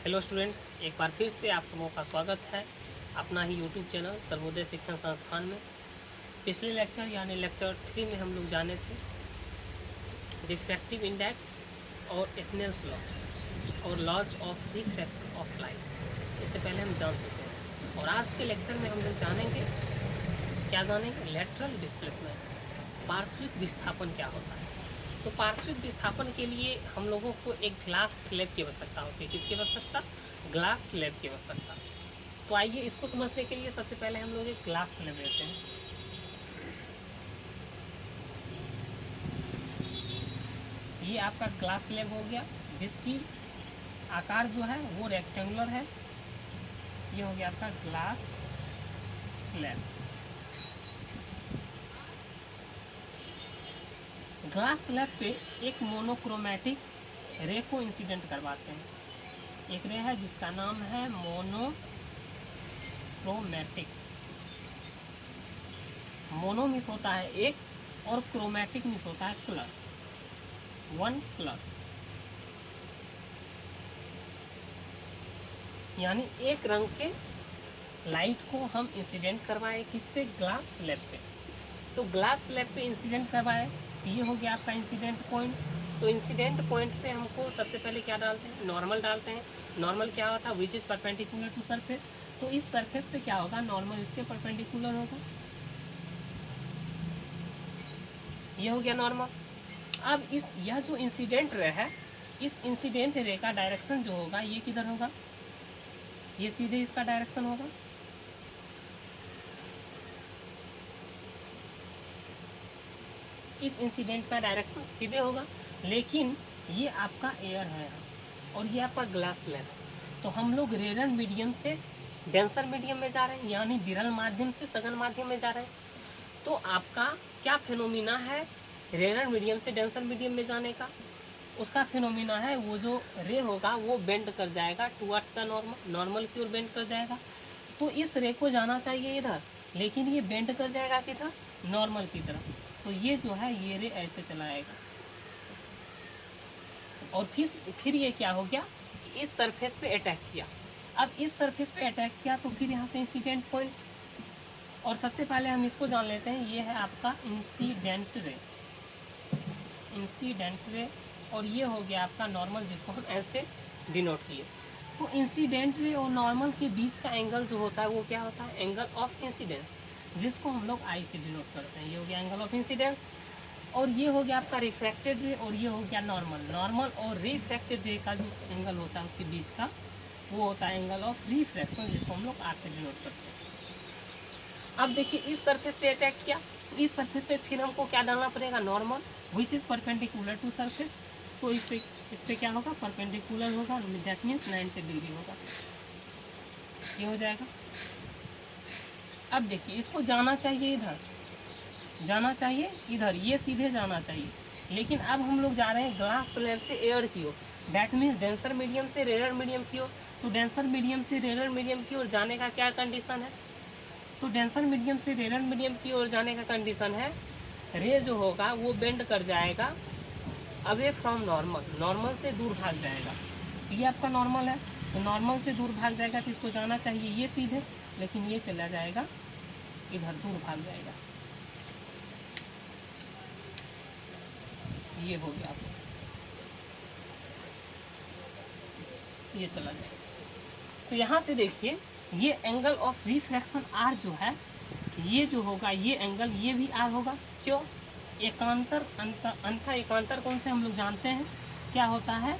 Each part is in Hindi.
हेलो स्टूडेंट्स, एक बार फिर से आप सबों का स्वागत है अपना ही यूट्यूब चैनल सर्वोदय शिक्षण संस्थान में। पिछले लेक्चर यानी लेक्चर 3 में हम लोग जाने थे रिफ्रैक्टिव इंडेक्स और स्नेल्स लॉ और laws of refraction of light. इससे पहले हम जान चुके हैं और आज के लेक्चर में हम लोग जानेंगे, क्या जानेंगे, लेटरल डिस्प्लेसमेंट, पार्श्विक विस्थापन क्या होता है। तो पार्श्विक विस्थापन के लिए हम लोगों को एक ग्लास स्लैब की आवश्यकता होती है। किसकी आवश्यकता? ग्लास स्लैब की आवश्यकता। तो आइए इसको समझने के लिए सबसे पहले हम लोग एक ग्लास स्लैब लेते हैं। ये आपका ग्लास स्लैब हो गया, जिसकी आकार जो है वो रेक्टेंगुलर है। ये हो गया आपका ग्लास स्लैब। ग्लास स्लैब पे एक मोनोक्रोमैटिक रे को इंसिडेंट करवाते हैं। एक रे है जिसका नाम है मोनोक्रोमैटिक। मोनो मिस होता है एक, और क्रोमैटिक मिस होता है कलर, वन कलर। यानी एक रंग के लाइट को हम इंसिडेंट करवाए किस पे? ग्लास स्लैब पे। तो ग्लास स्लैब पे इंसिडेंट करवाए, ये हो गया आपका इंसिडेंट पॉइंट। तो इंसिडेंट पॉइंट पे हमको सबसे पहले क्या डालते हैं? नॉर्मल डालते हैं। नॉर्मल क्या होता है? Which is perpendicular to surface. तो इस सरफेस पे क्या होगा? नॉर्मल इसके परपेंडिकुलर होगा। ये हो गया नॉर्मल। अब यह जो इंसिडेंट रे है, इस इंसिडेंट रे का डायरेक्शन जो होगा ये किधर होगा? ये सीधे इसका डायरेक्शन होगा। इस इंसिडेंट का डायरेक्शन सीधे होगा, लेकिन ये आपका एयर है और ये आपका ग्लास स्लैब है। तो हम लोग रेयर मीडियम से डेंसर मीडियम में जा रहे हैं, यानी विरल माध्यम से सघन माध्यम में जा रहे हैं। तो आपका क्या फिनोमिना है रेयर मीडियम से डेंसर मीडियम में जाने का? उसका फिनोमिना है वो जो रे होगा वो बेंड कर जाएगा टुवर्ड्स द नॉर्मल, नॉर्मल की ओर बेंड कर जाएगा। तो इस रे को जाना चाहिए इधर, लेकिन ये बेंड कर जाएगा किधर? नॉर्मल की तरफ। तो ये जो है ये रे ऐसे चला आएगा, और फिर ये क्या हो गया? इस सरफेस पे अटैक किया। अब इस सरफेस पे अटैक किया तो फिर यहाँ से इंसिडेंट पॉइंट, और सबसे पहले हम इसको जान लेते हैं। ये है आपका इंसिडेंट रे, इंसिडेंट रे, और ये हो गया आपका नॉर्मल, जिसको हम ऐसे डिनोट किए। तो इंसिडेंट रे और नॉर्मल के बीच का एंगल जो होता है वो क्या होता है? एंगल ऑफ इंसिडेंस, जिसको हम लोग आई से डिनोट करते हैं। ये हो गया एंगल ऑफ इंसिडेंस। और ये हो गया आपका रिफ्रैक्टेड रे, और ये हो गया नॉर्मल। नॉर्मल और रिफ्रैक्टेड रे का जो एंगल होता है उसके बीच का वो होता है एंगल ऑफ रिफ्रैक्शन, जिसको हम लोग आर से डिनोट करते हैं। अब देखिए इस सरफेस पे अटैक किया, तो इस सरफेस पे फिर हमको क्या डालना पड़ेगा? Normal, which is perpendicular to surface. तो इस पे क्या होगा? परपेंडिकुलर होगा, दैट मीन्स 90 डिग्री होगा। ये हो जाएगा। अब देखिए इसको जाना चाहिए इधर, जाना चाहिए इधर, ये सीधे जाना चाहिए। लेकिन अब हम लोग जा रहे हैं ग्लास स्लैब से एयर की ओर, दैट मीन्स डेंसर मीडियम से रेयर मीडियम की ओर। तो डेंसर मीडियम से रेयर मीडियम की ओर जाने का क्या कंडीशन है? तो डेंसर मीडियम से रेयर मीडियम की ओर जाने का कंडीशन है, रे जो होगा वो बेंड कर जाएगा अवे फ्रॉम नॉर्मल, नॉर्मल से दूर भाग जाएगा। ये आपका नॉर्मल है, तो नॉर्मल से दूर भाग जाएगा, तो इसको जाना चाहिए ये सीधे, लेकिन ये चला जाएगा इधर, दूर भाग जाएगा। ये हो गया आपको, ये चला जाएगा। तो यहाँ से देखिए ये एंगल ऑफ रिफ्रैक्शन आर जो है, ये जो होगा ये एंगल, ये भी आर होगा। क्यों? एकांतर अंतर एकांतर कौन से हम लोग जानते हैं क्या होता है?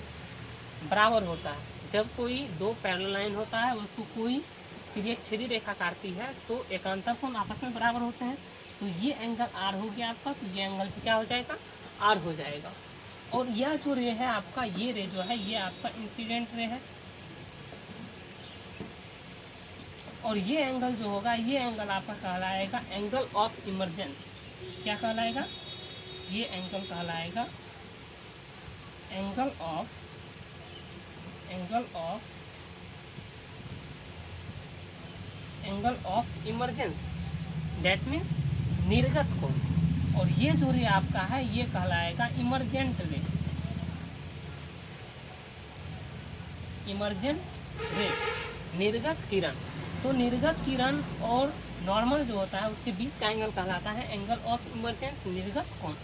बराबर होता है। जब कोई दो पैरेलल लाइन होता है उसको कोई फिर एक छेदी रेखा काटती है तो एकांतर कोण आपस में बराबर होते हैं। तो ये एंगल आर हो गया आपका, तो ये एंगल क्या हो जाएगा? आर हो जाएगा। और यह जो रे है आपका, ये रे जो है ये आपका इंसिडेंट रे है, और ये एंगल जो होगा ये एंगल आपका कहलाएगा एंगल ऑफ इमर्जेंस। क्या कहलाएगा? ये एंगल कहलाएगा angle of emergence, that means निर्गत कोण। और ये जो रे आपका है ये कहलाएगा इमर्जेंट रे। इमर्जन रे, निर्गत किरण। तो निर्गत किरण और नॉर्मल जो होता है उसके बीच का एंगल कहलाता है एंगल ऑफ इमर्जेंस, निर्गत कोण।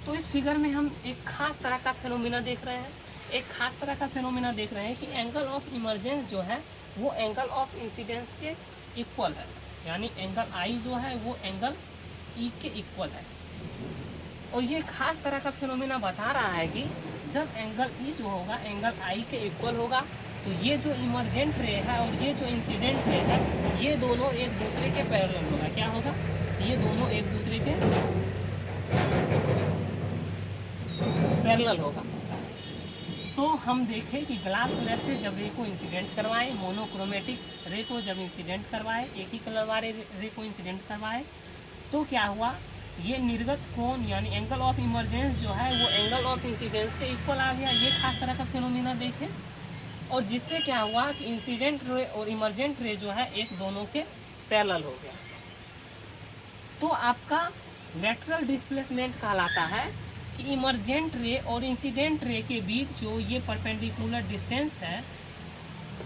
तो इस फिगर में हम एक खास तरह का फेनोमेना देख रहे हैं, एक खास तरह का फेनोमेना देख रहे हैं कि एंगल ऑफ इमर्जेंस जो है वो एंगल ऑफ इंसिडेंस के इक्वल है, यानी एंगल आई जो है वो एंगल ई के इक्वल है। और ये खास तरह का फेनोमेना बता रहा है कि जब एंगल ई जो होगा एंगल आई के इक्वल होगा तो ये जो इमर्जेंट रे है और ये जो इंसिडेंट रे है ये दोनों एक दूसरे के पैरेलल होगा। क्या होगा? ये दोनों एक दूसरे के पैरेलल होगा। तो हम देखें कि ग्लास स्लैब से जब रे को इंसिडेंट करवाए, मोनोक्रोमेटिक रे को जब इंसिडेंट करवाए, एक ही कलर वाले रे को इंसिडेंट करवाए, तो क्या हुआ, ये निर्गत कोण यानी एंगल ऑफ इमर्जेंस जो है वो एंगल ऑफ इंसिडेंस के इक्वल आ गया। ये खास तरह का फिनोमिना देखें, और जिससे क्या हुआ कि इंसिडेंट रे और इमर्जेंट रे जो है एक दोनों के पैरेलल हो गया। तो आपका लेटरल डिस्प्लेसमेंट कहलाता है कि इमर्जेंट रे और इंसिडेंट रे के बीच जो ये परपेंडिकुलर डिस्टेंस है,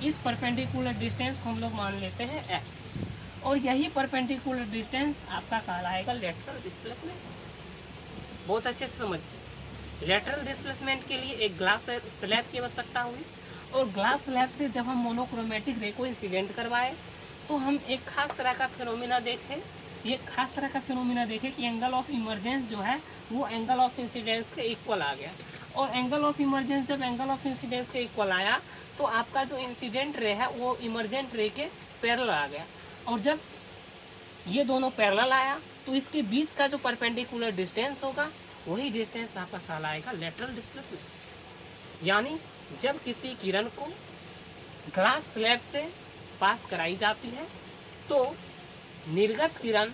इस परपेंडिकुलर डिस्टेंस को हम लोग मान लेते हैं x, और यही परपेंडिकुलर डिस्टेंस आपका कहलाएगा लेटरल डिस्प्लेसमेंट। बहुत अच्छे से समझिए, लेटरल डिस्प्लेसमेंट के लिए एक ग्लास स्लैब की आवश्यकता हुई, और ग्लास स्लैब से जब हम मोनोक्रोमेटिक रे को इंसिडेंट करवाए तो हम एक खास तरह का फिनोमिना देखें, ये खास तरह का फिनोमिना देखें कि एंगल ऑफ इमर्जेंस जो है वो एंगल ऑफ इंसिडेंस के इक्वल आ गया। और एंगल ऑफ इमर्जेंस जब एंगल ऑफ इंसिडेंस के इक्वल आया तो आपका जो इंसिडेंट रे है वो इमर्जेंट रे के पैरेलल आ गया, और जब ये दोनों पैरेलल आया तो इसके बीच का जो परपेंडिकुलर डिस्टेंस होगा वही डिस्टेंस आपका कहलाएगा लेटरल डिस्प्लेसमेंट। यानी जब किसी किरण को ग्लास स्लैब से पास कराई जाती है तो निर्गत किरण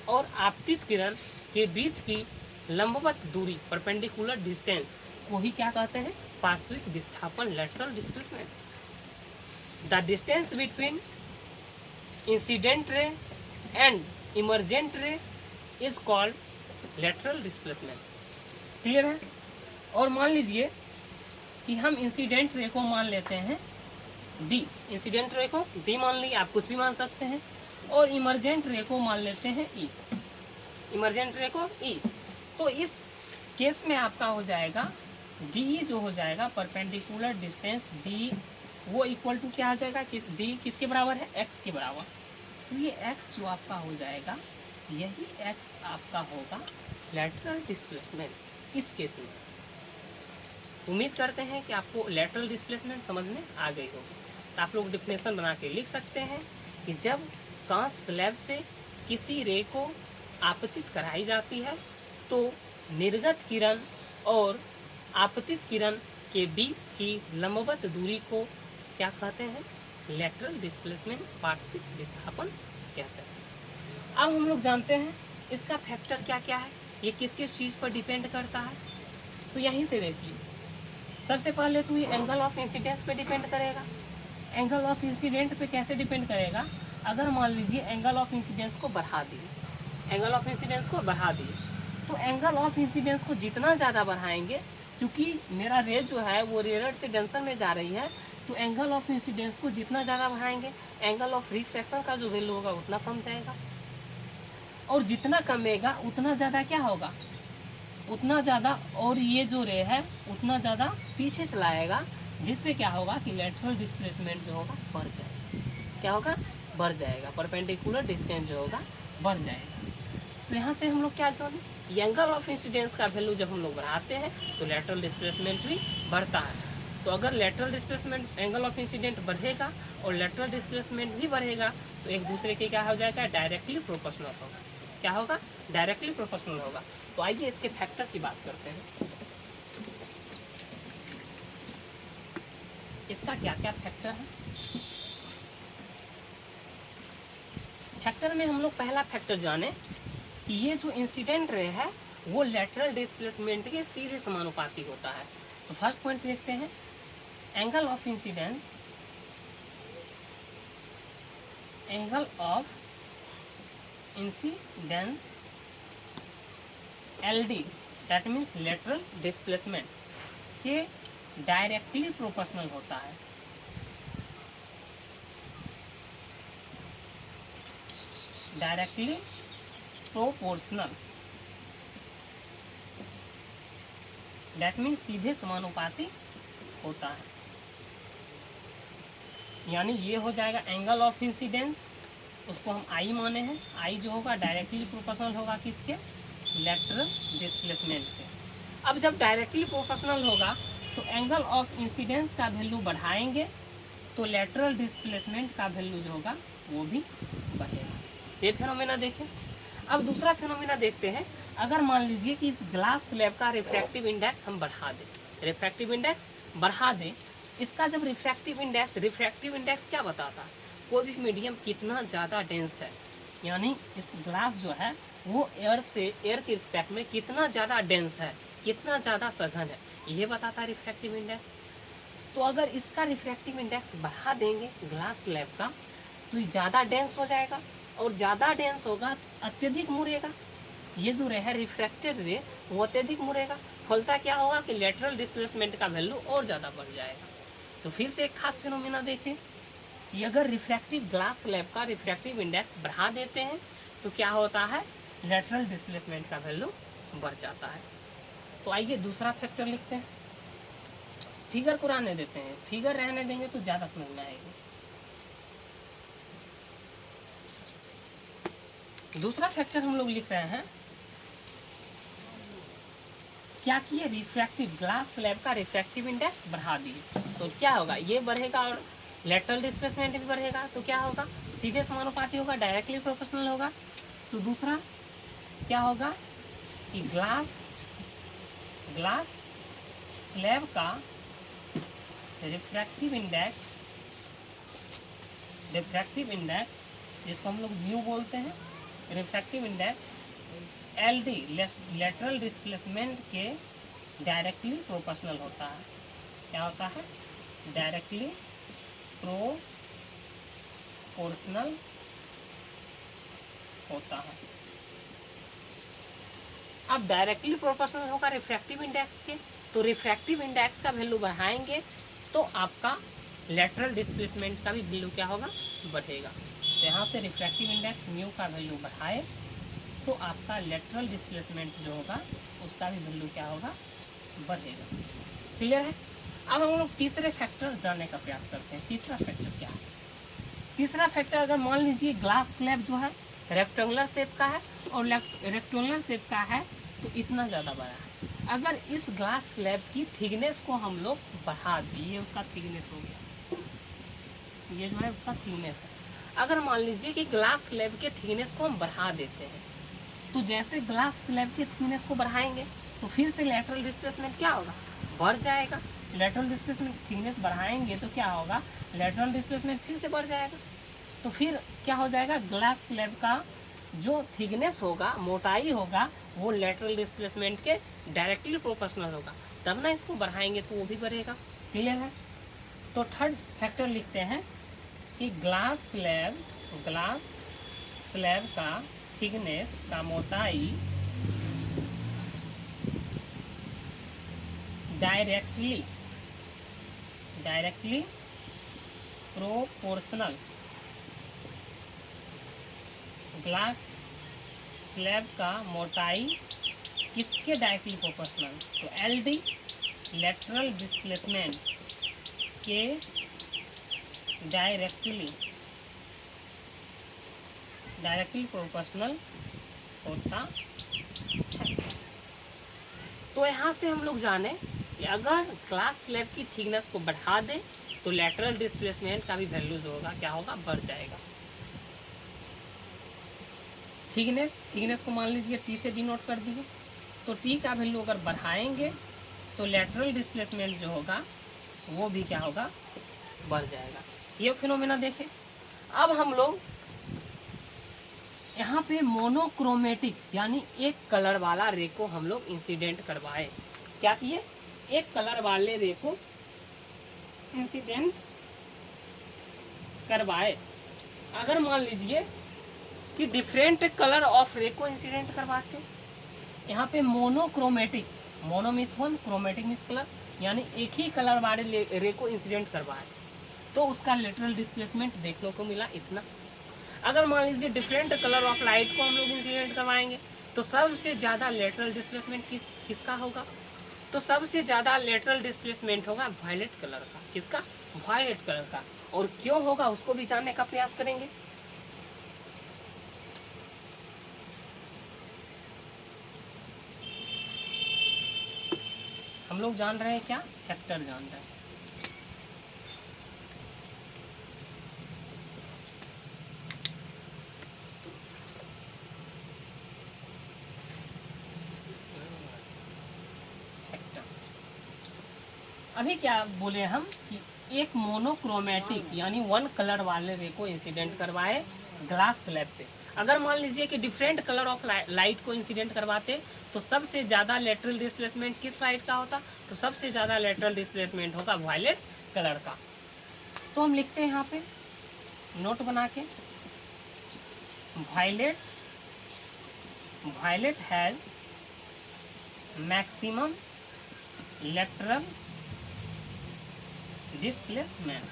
और आपतित किरण के बीच की लंबवत दूरी परपेंडिकुलर डिस्टेंस को ही क्या कहते हैं? पार्श्विक विस्थापन, lateral displacement. The distance between incident ray and emergent रे is called lateral displacement. Clear है? और मान लीजिए कि हम इंसिडेंट रे को मान लेते हैं डी, इंसिडेंट रे को डी मान लीजिए, आप कुछ भी मान सकते हैं, और इमर्जेंट रे को मान लेते हैं ई, इमर्जेंट रे को ई। तो इस केस में आपका हो जाएगा डी जो हो जाएगा परपेंडिकुलर डिस्टेंस डी, वो इक्वल टू क्या हो जाएगा, किस डी किसके बराबर है? एक्स के बराबर। तो ये एक्स जो आपका हो जाएगा, यही एक्स आपका होगा लेटरल डिस्प्लेसमेंट इस केस में। उम्मीद करते हैं कि आपको लेटरल डिस्प्लेसमेंट समझ में आ गई होगी। तो आप लोग डिफिनेशन बना के लिख सकते हैं कि जब कांच स्लैब से किसी रे को आपतित कराई जाती है तो निर्गत किरण और आपतित किरण के बीच की लंबवत दूरी को क्या कहते हैं? लेटरल डिस्प्लेसमेंट, पार्श्विक विस्थापन कहते हैं। अब हम लोग जानते हैं इसका फैक्टर क्या क्या है, ये किस किस चीज़ पर डिपेंड करता है। तो यहीं से देखिए, सबसे पहले तो ये एंगल ऑफ इंसिडेंस पे डिपेंड करेगा। एंगल ऑफ इंसिडेंट पे कैसे डिपेंड करेगा? अगर मान लीजिए एंगल ऑफ इंसिडेंस को बढ़ा दिए, एंगल ऑफ इंसिडेंस को बढ़ा दिए, तो एंगल ऑफ इंसिडेंस को जितना ज़्यादा बढ़ाएंगे, चूँकि मेरा रे जो है वो रेयर से डेंसर में जा रही है, तो एंगल ऑफ इंसिडेंस को जितना ज़्यादा बढ़ाएंगे एंगल ऑफ रिफ्रैक्शन का जो वैल्यू होगा उतना कम जाएगा, और जितना कमेगा उतना ज़्यादा क्या होगा, उतना ज़्यादा, और ये जो रे है उतना ज़्यादा पीछे चलाएगा, जिससे क्या होगा कि लेटरल डिस्प्लेसमेंट जो होगा बढ़ जाएगा। क्या होगा? बढ़ जाएगा, परपेंडिकुलर डिस्टेंस जो होगा बढ़ जाएगा। तो यहाँ से हम लोग क्या समझें, एंगल ऑफ इंसिडेंस का वैल्यू जब हम लोग बढ़ाते हैं तो लेटरल डिस्प्लेसमेंट भी बढ़ता है। तो अगर lateral displacement, angle of incident बढ़ेगा और लेटरल डिस्प्लेसमेंट भी बढ़ेगा तो एक दूसरे के क्या हो जाएगा? डायरेक्टली प्रोपोर्शनल होगा। क्या होगा? डायरेक्टली प्रोपोर्शनल होगा। तो आइए इसके फैक्टर की बात करते हैं। इसका क्या क्या फैक्टर है? फैक्टर में हम लोग पहला फैक्टर जाने कि ये जो इंसिडेंट रे है वो लेटरल डिस्प्लेसमेंट के सीधे समानुपाती होता है। तो फर्स्ट पॉइंट देखते हैं, angle of incidence, angle of incidence LD, that means lateral displacement के डायरेक्टली प्रोपोर्शनल होता है। डायरेक्टली प्रोपोर्शनल, दैट मीन्स सीधे समानुपाती होता है। यानी ये हो जाएगा एंगल ऑफ इंसिडेंस, उसको हम आई माने हैं। आई जो होगा डायरेक्टली प्रोपोर्शनल होगा किसके, लेटरल डिस्प्लेसमेंट के। अब जब डायरेक्टली प्रोपोर्शनल होगा तो एंगल ऑफ इंसिडेंस का वैल्यू बढ़ाएंगे तो लेटरल डिस्प्लेसमेंट का वैल्यू जो होगा वो भी बढ़ेगा। ये फिनोमेना देखें। अब दूसरा फिनोमेना देखते हैं। अगर मान लीजिए कि इस ग्लास स्लैब का रिफ्रैक्टिव इंडेक्स हम बढ़ा दें, रिफ्रैक्टिव इंडेक्स बढ़ा दें, इसका जब रिफ्रैक्टिव इंडेक्स क्या बताता है, कोई भी मीडियम कितना ज़्यादा डेंस है, यानी इस ग्लास जो है वो एयर के रिस्पेक्ट में कितना ज़्यादा डेंस है, कितना ज़्यादा सघन है, ये बताता है रिफ्रैक्टिव इंडेक्स। तो अगर इसका रिफ्रैक्टिव इंडेक्स बढ़ा देंगे ग्लास स्लैब का तो ये ज़्यादा डेंस हो जाएगा, और ज़्यादा डेंस होगा तो अत्यधिक मुड़ेगा। ये जो रे है रिफ्रैक्टेड रे वो अत्यधिक मुड़ेगा, फलता क्या होगा कि लेटरल डिस्प्लेसमेंट का वैल्यू और ज़्यादा बढ़ जाएगा। तो फिर से एक खास फिनोमिना देखें कि अगर रिफ्रैक्टिव ग्लास स्लैब का रिफ्रैक्टिव इंडेक्स बढ़ा देते हैं तो क्या होता है, लेटरल डिस्प्लेसमेंट का वैल्यू बढ़ जाता है। तो आइए दूसरा फैक्टर लिखते हैं। फिगर को रहने देते हैं, फिगर रहने देंगे तो ज़्यादा समझ में आएगी। दूसरा फैक्टर हम लोग लिख रहे हैं, क्या किए, रिफ्रैक्टिव ग्लास स्लैब का रिफ्रैक्टिव इंडेक्स बढ़ा दिए तो क्या होगा, ये बढ़ेगा और लेटरल डिस्प्लेसमेंट भी बढ़ेगा। तो क्या होगा, सीधे समानुपाती होगा, डायरेक्टली प्रोपोर्शनल होगा। तो दूसरा क्या होगा कि ग्लास स्लैब का रिफ्रैक्टिव इंडेक्स जिसको हम लोग म्यू बोलते हैं, refractive index LD lateral displacement के डायरेक्टली प्रोपोर्शनल होता है। क्या होता है, डायरेक्टली प्रोपोर्शनल होता है। अब डायरेक्टली प्रोपोर्शनल होगा रिफ्रैक्टिव इंडेक्स के, तो रिफ्रैक्टिव इंडेक्स का वैल्यू बढ़ाएंगे तो आपका लेटरल डिस्प्लेसमेंट का भी वैल्यू क्या होगा, बढ़ेगा। तो यहाँ से रिफ्रैक्टिव इंडेक्स म्यू का वैल्यू बढ़ाए तो आपका लेटरल डिस्प्लेसमेंट जो होगा उसका भी वैल्यू क्या होगा, बढ़ेगा। क्लियर है। अब हम लोग तीसरे फैक्टर जानने का प्रयास करते हैं। तीसरा फैक्टर क्या है, तीसरा फैक्टर अगर मान लीजिए ग्लास स्लैब जो है रेक्टेंगुलर शेप का है और रेक्टेंगुलर शेप का है तो इतना ज़्यादा बड़ा है। अगर इस ग्लास स्लैब की थिकनेस को हम लोग बढ़ा दिए, ये उसका थिकनेस हो गया, ये जो है उसका थिकनेस है। अगर मान लीजिए कि ग्लास स्लैब के थिकनेस को हम बढ़ा देते हैं तो जैसे ग्लास स्लैब के थिकनेस को बढ़ाएंगे तो फिर से लेटरल डिस्प्लेसमेंट क्या होगा, बढ़ जाएगा। लेटरल डिस्प्लेसमेंट थिकनेस बढ़ाएंगे तो क्या होगा, लेटरल डिस्प्लेसमेंट फिर से बढ़ जाएगा। तो फिर क्या हो जाएगा, ग्लास स्लैब का जो थिकनेस होगा, मोटाई होगा, वो लेटरल डिस्प्लेसमेंट के डायरेक्टली प्रोपोर्शनल होगा, तब ना इसको बढ़ाएंगे तो वो भी बढ़ेगा। क्लियर है। तो थर्ड फैक्टर लिखते हैं कि ग्लास स्लैब का थिकनेस का मोटाई डायरेक्टली प्रोपोर्शनल, ग्लास स्लैब का मोटाई किसके डायरेक्टली प्रोपोर्शनल, तो LD लेटरल डिस्प्लेसमेंट के डायरेक्टली प्रोपोर्शनल होता है। तो यहाँ से हम लोग जाने कि अगर ग्लास स्लैब की थिकनेस को बढ़ा दें तो लेटरल डिस्प्लेसमेंट का भी वैल्यू जो होगा क्या होगा, बढ़ जाएगा। थिकनेस को मान लीजिए T से डिनोट कर दिए, तो T का वैल्यू अगर बढ़ाएंगे तो लेटरल डिस्प्लेसमेंट जो होगा वो भी क्या होगा, बढ़ जाएगा। ये फिनोमेना देखें। अब हम लोग यहाँ पे मोनोक्रोमेटिक यानी एक कलर वाला रे को हम लोग इंसिडेंट करवाए। क्या किए, एक कलर वाले रे को इंसिडेंट करवाए। अगर मान लीजिए कि डिफरेंट कलर ऑफ रे को इंसिडेंट करवाते, यहाँ पे monochromatic, mono means one, chromatic means colour, यानी एक ही कलर वाले रे को इंसिडेंट करवाए तो उसका लेटरल डिस्प्लेसमेंट देखने को मिला इतना। अगर मान लीजिए डिफरेंट कलर ऑफ लाइट को हम लोग इंसिडेंट करवाएंगे तो सबसे ज़्यादा लेटरल डिस्प्लेसमेंट किसका होगा? तो सबसे ज़्यादा लेटरल डिस्प्लेसमेंट होगा वायलेट कलर का। किसका? वायलेट कलर का। और क्यों होगा उसको भी जानने का प्रयास करेंगे। हम लोग जान रहे हैं क्या? फैक्टर जान रहे हैं। अभी क्या बोले हम कि एक मोनोक्रोमेटिक यानी वन कलर वाले रे को इंसिडेंट करवाए ग्लास स्लैब पे। अगर मान लीजिए कि डिफरेंट कलर ऑफ लाइट को इंसिडेंट करवाते तो सबसे ज़्यादा लेटरल डिस्प्लेसमेंट किस लाइट का होता? तो सबसे ज़्यादा लेटरल डिस्प्लेसमेंट होगा वायलेट कलर का। तो हम लिखते हैं यहाँ पे नोट बना के, violet has maximum lateral displacement,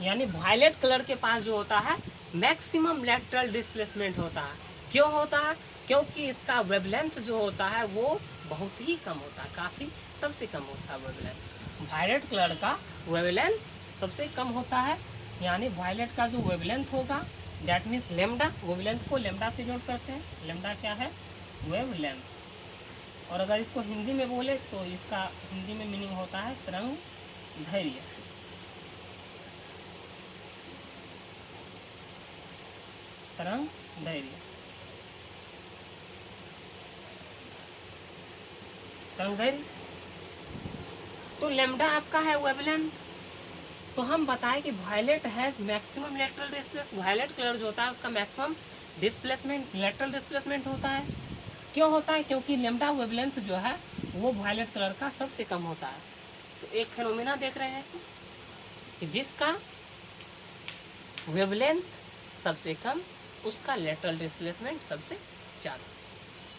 यानी वायलेट कलर के पास जो होता है मैक्सिमम लेटरल डिस्प्लेसमेंट होता है। क्यों होता है? क्योंकि इसका वेवलेंथ जो होता है वो बहुत ही कम होता है, काफ़ी सबसे कम होता है वेवलेंथ। वायलेट कलर का वेवलेंथ सबसे कम होता है, यानी वायलेट का जो वेवलेंथ होगा दैट मीन्स लेमडा, वेवलेंथ को लेमडा से नोट करते हैं। लेमडा क्या है? वेवलेंथ। और अगर इसको हिंदी में बोले तो इसका हिंदी में मीनिंग होता है तरंग धैर्य। तरंग धैर्य, तरंग धैर्य। तो लेमडा आपका है वेवलेंथ। तो हम बताएं कि violet has maximum lateral displacement, violet colour जो होता है उसका मैक्सिमम डिस्प्लेसमेंट लेटरल डिस्प्लेसमेंट होता है। क्यों होता है? क्योंकि लेमडा वेवलेंथ जो है वो वायलेट कलर का सबसे कम होता है। तो एक फिनोमिना देख रहे हैं कि जिसका वेवलेंथ सबसे कम उसका लेटरल डिस्प्लेसमेंट सबसे ज़्यादा,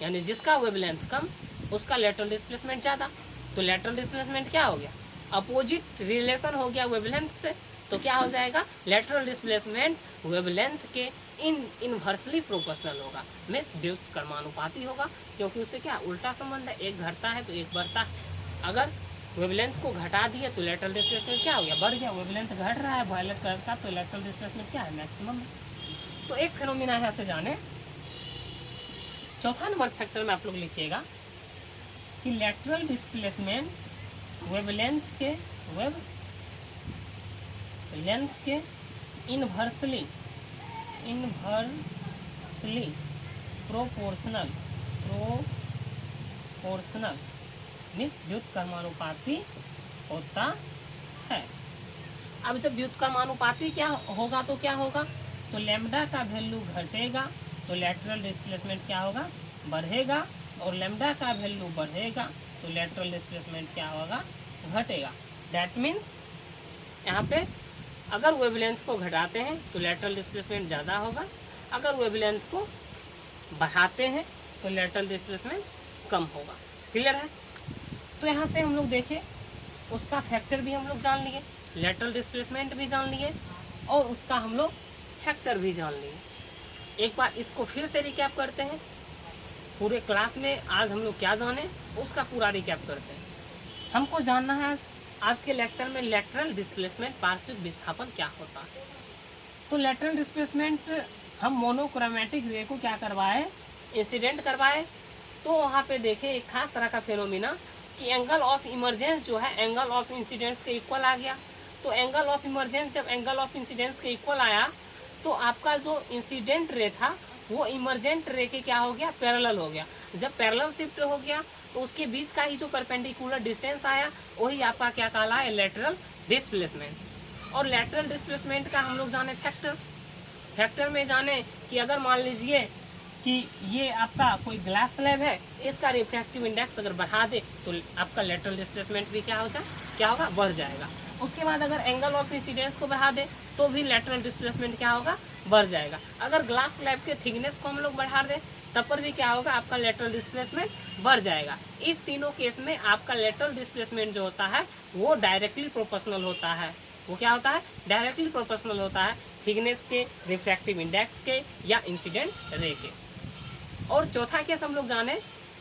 यानी जिसका वेवलेंथ कम उसका लेटरल डिस्प्लेसमेंट ज़्यादा। तो लेटरल डिस्प्लेसमेंट क्या हो गया? अपोजिट रिलेशन हो गया वेवलेंथ से। तो क्या हो जाएगा? लेटरल डिस्प्लेसमेंट वेवलेंथ के इनवर्सली प्रोपोर्शनल होगा, मीन्स व्युत्क्रमानुपाती होगा। क्योंकि उससे क्या उल्टा संबंध है, एक घटता है तो एक बढ़ता है। अगर वेवलेंथ को घटा दिए तो लेटरल डिस्प्लेसमेंट क्या हो गया? बढ़ गया। वेवलेंथ घट रहा है वायलेट कलर का तो लेटरल डिस्प्लेसमेंट क्या है? मैक्सिमम है। तो एक फिनोमिना है, ऐसे जाने। चौथा नंबर फैक्टर में आप लोग लिखिएगा कि लेटरल डिस्प्लेसमेंट वेवलेंथ के इनवर्सली प्रोपोर्शनल मीन्स व्युत्क्रमानुपाती होता है। अब जब व्युत्क्रमानुपाती क्या होगा तो क्या होगा? तो लेमडा का वैल्यू घटेगा तो लेटरल डिस्प्लेसमेंट क्या होगा? बढ़ेगा। और लेमडा का वैल्यू बढ़ेगा तो लेटरल डिस्प्लेसमेंट क्या होगा? घटेगा। दैट मीन्स यहाँ पे अगर वेवलेंथ को घटाते हैं तो लेटरल डिस्प्लेसमेंट ज़्यादा होगा, अगर वेवलेंथ को बढ़ाते हैं तो लेटरल डिस्प्लेसमेंट कम होगा। क्लियर है? तो यहाँ से हम लोग देखें उसका फैक्टर भी हम लोग जान लिए, लेटरल डिस्प्लेसमेंट भी जान लिए और उसका हम लोग फैक्टर भी जान लिए। एक बार इसको फिर से रिकैप करते हैं। पूरे क्लास में आज हम लोग क्या जाने उसका पूरा रिकैप करते हैं। हमको जानना है आज के लेक्चर में लेटरल डिस्प्लेसमेंट पार्श्विक विस्थापन क्या होता है। तो लेटरल डिस्प्लेसमेंट हम मोनोक्रोमेटिक रे को क्या करवाए? इंसिडेंट करवाए। तो वहाँ पे देखें एक खास तरह का फिनोमिना कि एंगल ऑफ इमरजेंस जो है एंगल ऑफ इंसिडेंस के इक्वल आ गया। तो एंगल ऑफ इमरजेंस जब एंगल ऑफ इंसिडेंस के इक्वल आया तो आपका जो इंसिडेंट रे था वो इमरजेंट रे के क्या हो गया? पैरेलल हो गया। जब पैरेलल शिफ्ट हो गया तो उसके बीच का ही जो परपेंडिकुलर डिस्टेंस आया वही आपका क्या कहलाया? Lateral displacement. और लेटरल डिस्प्लेसमेंट का हम लोग जाने फैक्टर में जाने कि अगर मान लीजिए कि ये आपका कोई ग्लास स्लैब है, इसका रिफ्रैक्टिव इंडेक्स अगर बढ़ा दे तो आपका लेटरल डिस्प्लेसमेंट भी क्या होगा? बढ़ जाएगा। उसके बाद अगर एंगल ऑफ इंसिडेंस को बढ़ा दे तो भी लेटरल डिस्प्लेसमेंट क्या होगा? बढ़ जाएगा। अगर ग्लास स्लैब के थिकनेस को हम लोग बढ़ा दें तब पर भी क्या होगा? आपका लेटरल डिस्प्लेसमेंट बढ़ जाएगा। इस तीनों केस में आपका लेटरल डिस्प्लेसमेंट जो होता है वो डायरेक्टली प्रोपोर्शनल होता है। वो क्या होता है, डायरेक्टली प्रोपोर्शनल होता है थिकनेस के, रिफ्रैक्टिव इंडेक्स के या इंसिडेंट रे के। और चौथा केस हम लोग जाने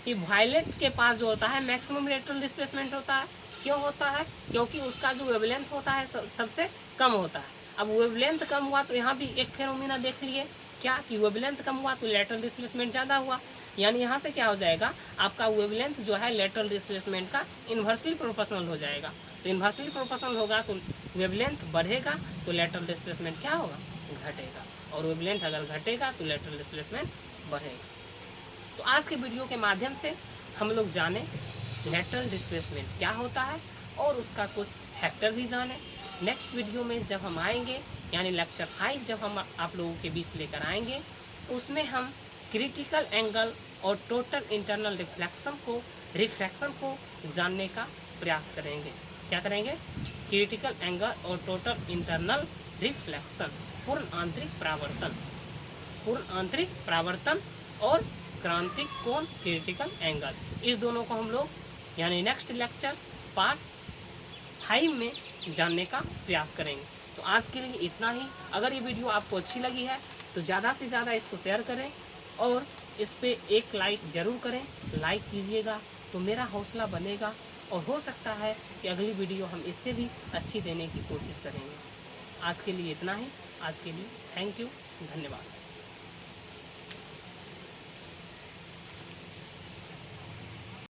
कि वायलेट के पास जो होता है मैक्सिमम लेटरल डिस्प्लेसमेंट होता है। क्यों होता है, क्योंकि उसका जो वेवलेंथ होता है सबसे कम होता है। अब वेवलेंथ कम हुआ तो यहाँ भी एक फेनोमेना देख लिए क्या कि वेवलेंथ कम हुआ तो लेटरल डिस्प्लेसमेंट ज़्यादा हुआ, यानी यहाँ से क्या हो जाएगा, आपका वेवलेंथ जो है लेटरल डिस्प्लेसमेंट का इन्वर्सली प्रोपोर्शनल हो जाएगा। तो इन्वर्सली प्रोपोर्शनल होगा तो वेवलेंथ बढ़ेगा तो लेटरल डिस्प्लेसमेंट क्या होगा, घटेगा, और वेवलेंथ अगर घटेगा तो लेटरल डिस्प्लेसमेंट बढ़ेगा। तो आज के वीडियो के माध्यम से हम लोग जाने लेटरल डिस्प्लेसमेंट क्या होता है और उसका कुछ फैक्टर भी जाने। नेक्स्ट वीडियो में जब हम आएंगे, यानी लेक्चर 5 जब हम आप लोगों के बीच लेकर आएंगे, तो उसमें हम क्रिटिकल एंगल और टोटल इंटरनल रिफ्रैक्शन को जानने का प्रयास करेंगे। क्या करेंगे, क्रिटिकल एंगल और टोटल इंटरनल रिफ्लेक्शन, पूर्ण आंतरिक परावर्तन और क्रांतिक कोण क्रिटिकल एंगल, इस दोनों को हम लोग यानी नेक्स्ट लेक्चर पार्ट 5 में जानने का प्रयास करेंगे। तो आज के लिए इतना ही। अगर ये वीडियो आपको अच्छी लगी है तो ज़्यादा से ज़्यादा इसको शेयर करें और इस पर एक लाइक ज़रूर करें। लाइक कीजिएगा तो मेरा हौसला बनेगा और हो सकता है कि अगली वीडियो हम इससे भी अच्छी देने की कोशिश करेंगे। आज के लिए इतना ही। आज के लिए थैंक यू, धन्यवाद।